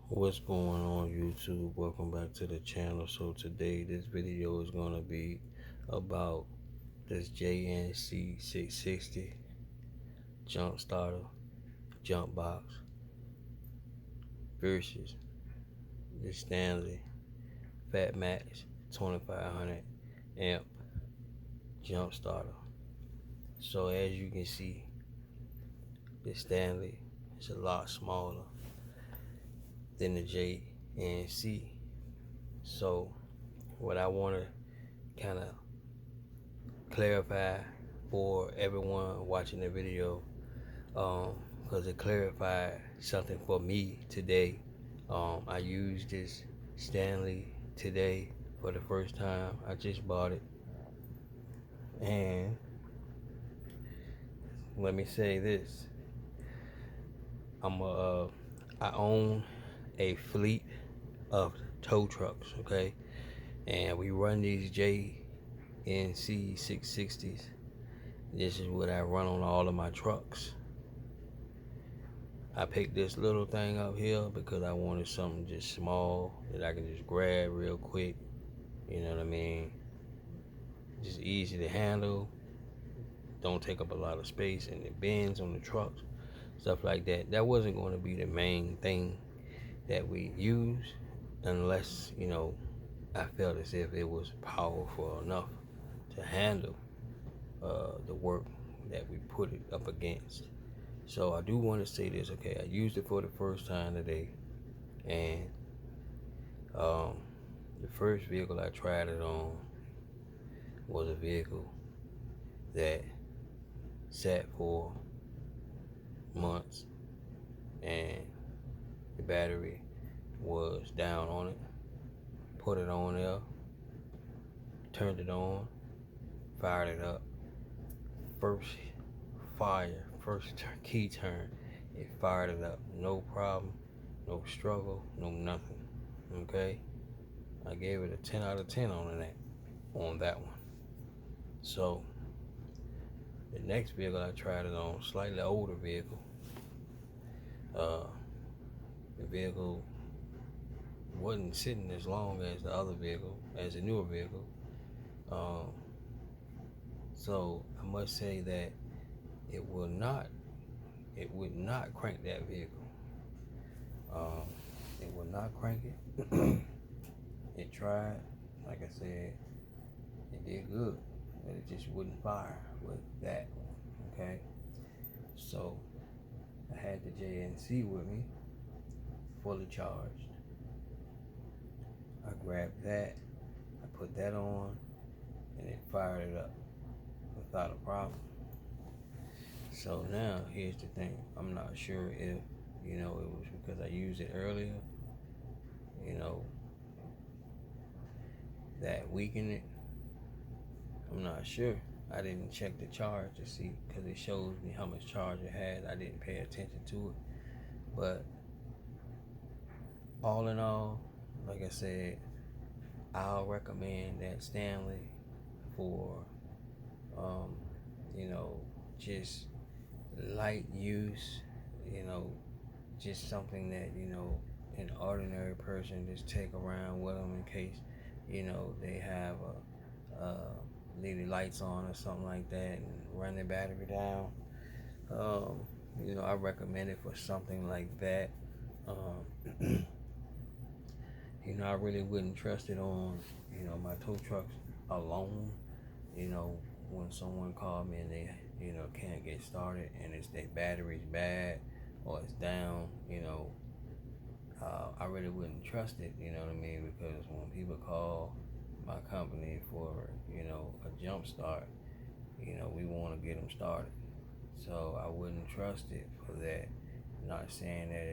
What's going on, YouTube? Welcome back to the channel. So today this video is going to be about this JNC 660 jump starter jump box versus the Stanley Fatmax 2500 amp jump starter. So as you can see, the Stanley is a lot smaller than the JNC. So what I want to kind of clarify for everyone watching the video, because it clarified something for me today. I used this Stanley today for the first time. I just bought it, and let me say this: I own a fleet of tow trucks, okay, and we run these JNC 660s. This is what I run on all of my trucks. I picked this little thing up here because I wanted something just small that I can just grab real quick. You know what I mean? Just easy to handle. Don't take up a lot of space, and it bends on the trucks, stuff like that. That wasn't going to be the main thing that we use unless, I felt as if it was powerful enough to handle the work that we put it up against. So I do want to say this, okay? I used it for the first time today, and the first vehicle I tried it on was a vehicle that sat for months, and the battery was down on it. Put it on there, turned it on, fired it up. First key turn, it fired it up. No problem, no struggle, no nothing. Okay, I gave it a 10 out of 10 on that one. So the next vehicle I tried it on, slightly older vehicle. The vehicle wasn't sitting as long as the other vehicle, as the newer vehicle. So I must say that it would not crank that vehicle. It would not crank it. It tried, like I said, it did good, but it just wouldn't fire with that one. Okay, so I had the JNC with me, fully charged. I grabbed that, I put that on, and it fired it up without a problem. So now here's the thing: I'm not sure if it was because I used it earlier, that weakened it. I'm not sure. I didn't check the charge to see, because it shows me how much charge it had. I didn't pay attention to it. But all in all, like I said, I'll recommend that Stanley for just light use, just something that an ordinary person just take around with them in case they have leave the lights on or something like that and run their battery down. I recommend it for something like that. I really wouldn't trust it on my tow trucks alone. When someone called me and they can't get started and it's their battery's bad or it's down, I really wouldn't trust it, you know what I mean? Because when people call my company for, a jump start, we want to get them started. So I wouldn't trust it for that. Not saying that,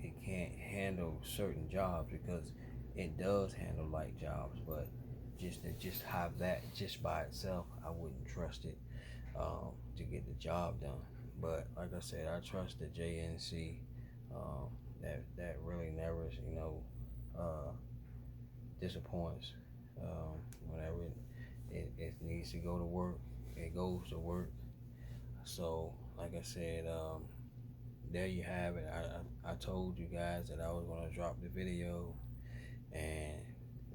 it can't handle certain jobs, because it does handle light jobs, but just have that just by itself, I wouldn't trust it to get the job done. But like I said, I trust the JNC. That really never disappoints. Whenever it needs to go to work, it goes to work. So like I said, there you have it. I told you guys that I was gonna drop the video and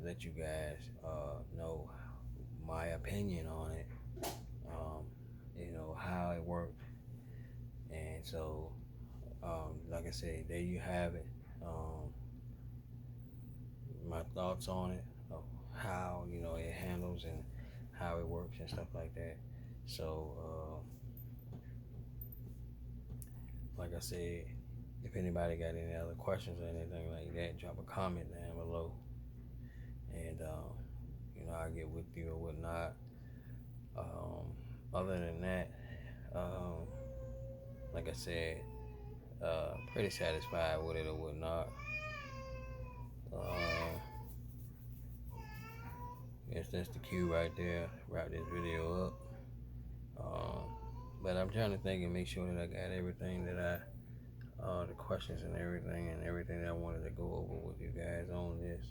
let you guys know my opinion on it. Um, how it worked, and so like I said, there you have it. My thoughts on it, of how it handles and how it works and stuff like that. So, like I said, if anybody got any other questions or anything like that, drop a comment down below, and I'll get with you or whatnot. Other than that, um, like I said, pretty satisfied with it or whatnot. Guess that's the cue right there. Wrap this video up. But I'm trying to think and make sure that I got everything that the questions and everything that I wanted to go over with you guys on this.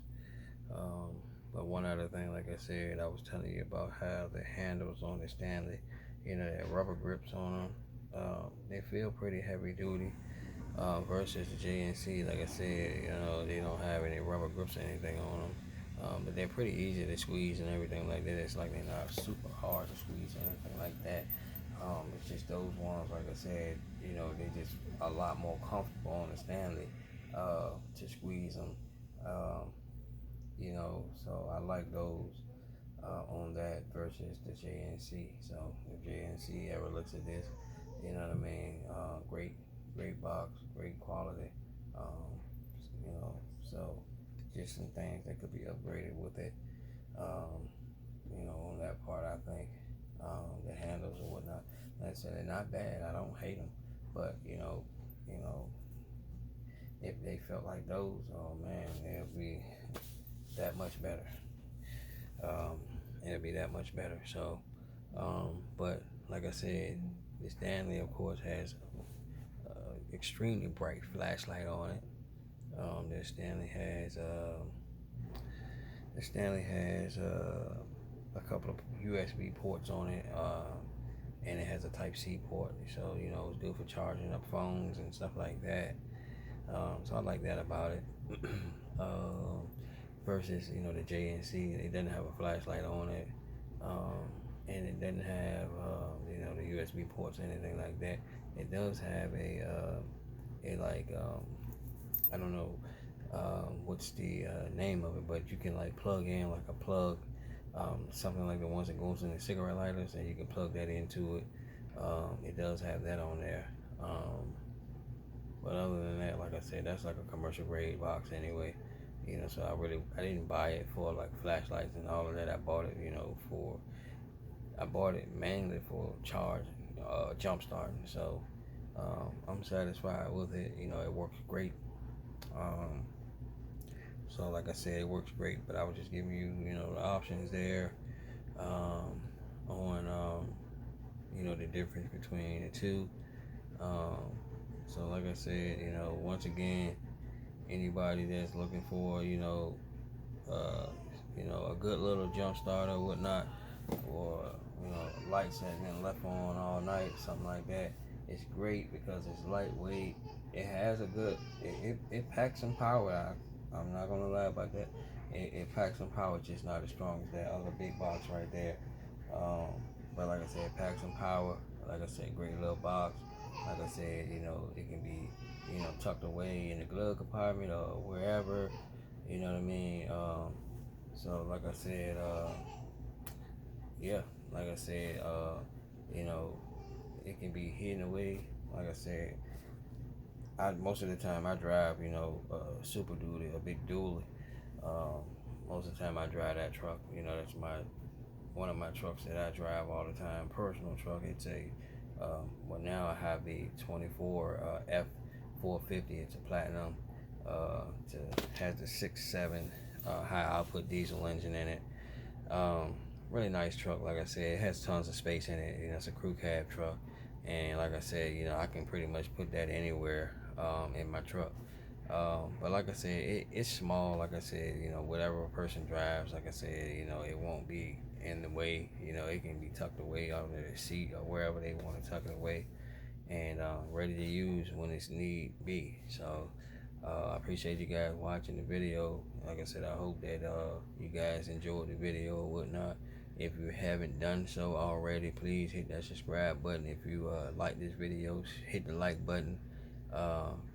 But one other thing, like I said, I was telling you about how the handles on the Stanley, that rubber grips on them, they feel pretty heavy duty. Versus the JNC, like I said, they don't have any rubber grips or anything on them. But they're pretty easy to squeeze and everything like that. It's like they're not super hard to squeeze or anything like that. It's just those ones, like I said, they're just a lot more comfortable on the Stanley to squeeze them. So I like those on that versus the JNC. So if JNC ever looks at this, you know what I mean, great box, great quality. Um, so just some things that could be upgraded with it. On that part, I think the handles or whatnot. Like I said, they're not bad. I don't hate them, but if they felt like those, oh man, it'll be that much better. It'll be that much better. So, but like I said, the Stanley, of course, has extremely bright flashlight on it. The Stanley has a couple of USB ports on it, and it has a Type C port. So it's good for charging up phones and stuff like that. So I like that about it. Versus the JNC, it doesn't have a flashlight on it, and it doesn't have the USB ports or anything like that. It does have I don't know what's the name of it, but you can like plug in like a plug, something like the ones that goes in the cigarette lighters, and you can plug that into it. It does have that on there. But other than that, like I said, that's like a commercial grade box anyway. So I didn't buy it for like flashlights and all of that. I bought it, I bought it mainly for charging, jump starting. So I'm satisfied with it. It works great. So like I said, it works great. But I was just giving you, the options there on the difference between the two. So like I said, once again, anybody that's looking for, a good little jump starter or whatnot, or lights that been left on all night, something like that, it's great because it's lightweight. It has it packs some power. I'm not gonna lie about that. It packs some power, just not as strong as that other big box right there. But like I said, it packs some power. Like I said, great little box. Like I said, it can be, tucked away in the glove compartment or wherever, you know what I mean? So like I said, yeah, like I said, it can be hidden away. Like I said, most of the time I drive, Super Duty, a big dually. Most of the time I drive that truck. That's one of my trucks that I drive all the time. Personal truck. It's well, now I have the 24 F450. It's a platinum. Has the 6.7 high output diesel engine in it. Really nice truck. Like I said, it has tons of space in it. It's a crew cab truck, and like I said, I can pretty much put that anywhere in my truck. But like I said, it's small. Like I said, whatever a person drives, like I said, it won't be in the way. It can be tucked away under the seat or wherever they want to tuck it away. and ready to use when it's need be. So I appreciate you guys watching the video. Like I said, I hope that you guys enjoyed the video or whatnot. If you haven't done so already, please hit that subscribe button. If you like this video, hit the like button.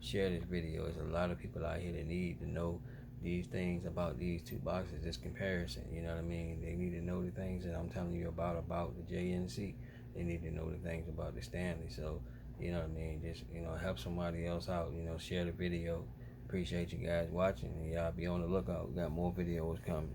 Share this video. There's a lot of people out here that need to know these things about these two boxes, this comparison. You know what I mean? They need to know the things that I'm telling you about the JNC. They need to know the things about the Stanley. So, you know what I mean? Just, help somebody else out. Share the video. Appreciate you guys watching, and y'all be on the lookout. We got more videos coming.